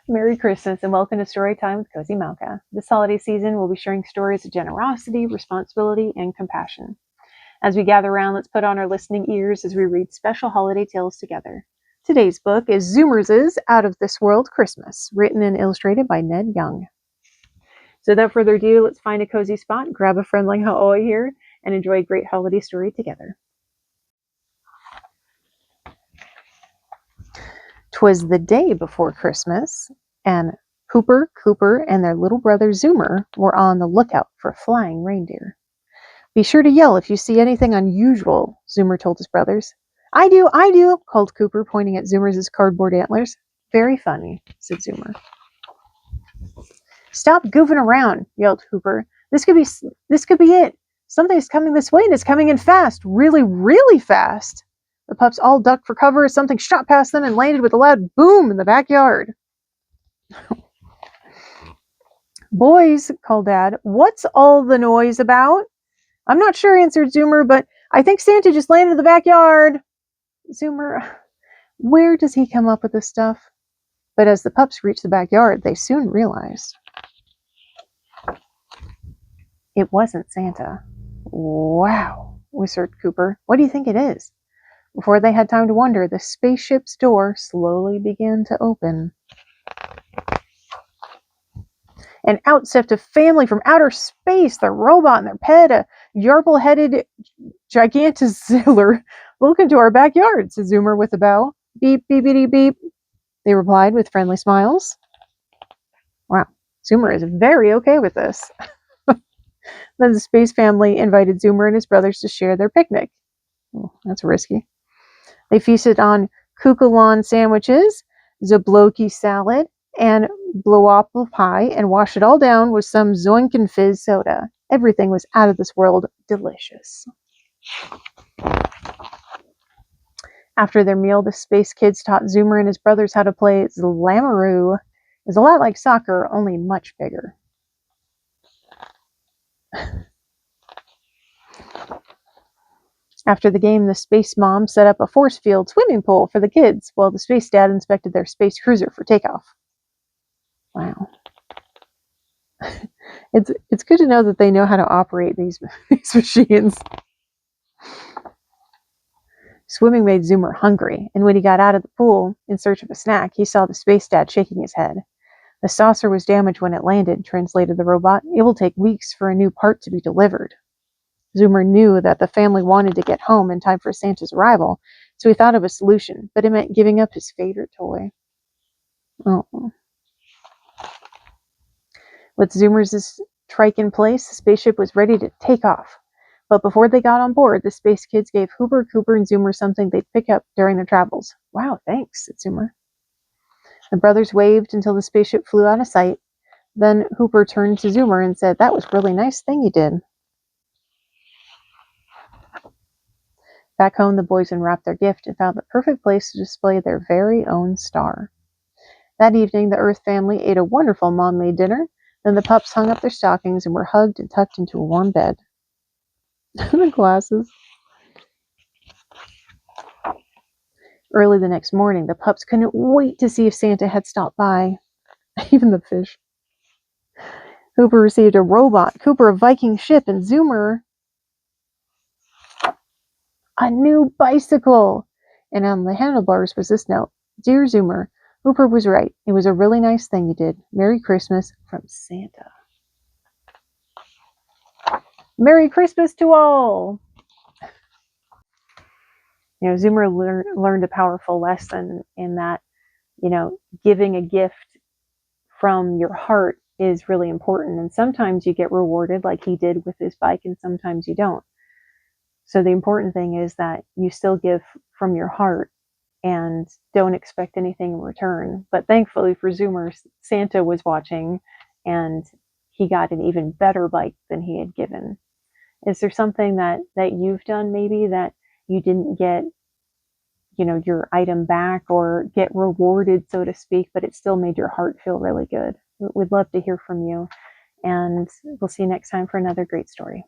Merry Christmas and welcome to Storytime with Cozy Malka. This holiday season, we'll be sharing stories of generosity, responsibility, and compassion. As we gather around, let's put on our listening ears as we read special holiday tales together. Today's book is Zoomers' Out of This World Christmas, written and illustrated by Ned Young. So without further ado, let's find a cozy spot, grab a friend like how always here, and enjoy a great holiday story together. 'Twas the day before Christmas, and Hooper, Cooper, and their little brother Zoomer were on the lookout for flying reindeer. "Be sure to yell if you see anything unusual," Zoomer told his brothers. I do, called Cooper, pointing at Zoomer's cardboard antlers. "Very funny," said Zoomer. "Stop goofing around," yelled Hooper. This could be it. Something's coming this way, and it's coming in fast, really, really fast." The pups all ducked for cover as something shot past them and landed with a loud boom in the backyard. "Boys," called Dad, "what's all the noise about?" "I'm not sure," answered Zoomer, "but I think Santa just landed in the backyard." Zoomer, where does he come up with this stuff? But as the pups reached the backyard, they soon realized it wasn't Santa. "Wow," whispered Cooper. "What do you think it is?" Before they had time to wonder, the spaceship's door slowly began to open. And out stepped a family from outer space, their robot and their pet, a yarble-headed gigantosaurus. "Welcome to our backyard," said Zoomer with a bow. "Beep, beepity beep," they replied with friendly smiles. Wow, Zoomer is very okay with this. Then the space family invited Zoomer and his brothers to share their picnic. Oh, that's risky. They feasted on kukulon sandwiches, zabloki salad, and blowapple pie, and washed it all down with some Zoink and Fizz soda. Everything was out of this world delicious. After their meal, the space kids taught Zoomer and his brothers how to play Zlamaroo. It's a lot like soccer, only much bigger. After the game, the space mom set up a force field swimming pool for the kids, while the space dad inspected their space cruiser for takeoff. Wow. It's good to know that they know how to operate these machines. Swimming made Zoomer hungry, and when he got out of the pool in search of a snack, he saw the space dad shaking his head. "The saucer was damaged when it landed," translated the robot. "It will take weeks for a new part to be delivered." Zoomer knew that the family wanted to get home in time for Santa's arrival, so he thought of a solution, but it meant giving up his favorite toy. Oh. With Zoomer's trike in place, the spaceship was ready to take off. But before they got on board, the space kids gave Hooper, Cooper, and Zoomer something they'd pick up during their travels. "Wow, thanks," said Zoomer. The brothers waved until the spaceship flew out of sight. Then Hooper turned to Zoomer and said, "That was a really nice thing you did." Back home, the boys unwrapped their gift and found the perfect place to display their very own star. That evening, the Earth family ate a wonderful mom-made dinner. Then the pups hung up their stockings and were hugged and tucked into a warm bed. The glasses. Early the next morning, the pups couldn't wait to see if Santa had stopped by. Even the fish. Hooper received a robot, Cooper a Viking ship, and Zoomer a new bicycle. And on the handlebars was this note: "Dear Zoomer, Hooper was right. It was a really nice thing you did. Merry Christmas from Santa." Merry Christmas to all! Zoomer learned a powerful lesson in that, giving a gift from your heart is really important. And sometimes you get rewarded like he did with his bike, and sometimes you don't. So the important thing is that you still give from your heart and don't expect anything in return. But thankfully for Zoomer, Santa was watching and he got an even better bike than he had given. Is there something that you've done maybe that you didn't get, your item back or get rewarded, so to speak, but it still made your heart feel really good? We'd love to hear from you. And we'll see you next time for another great story.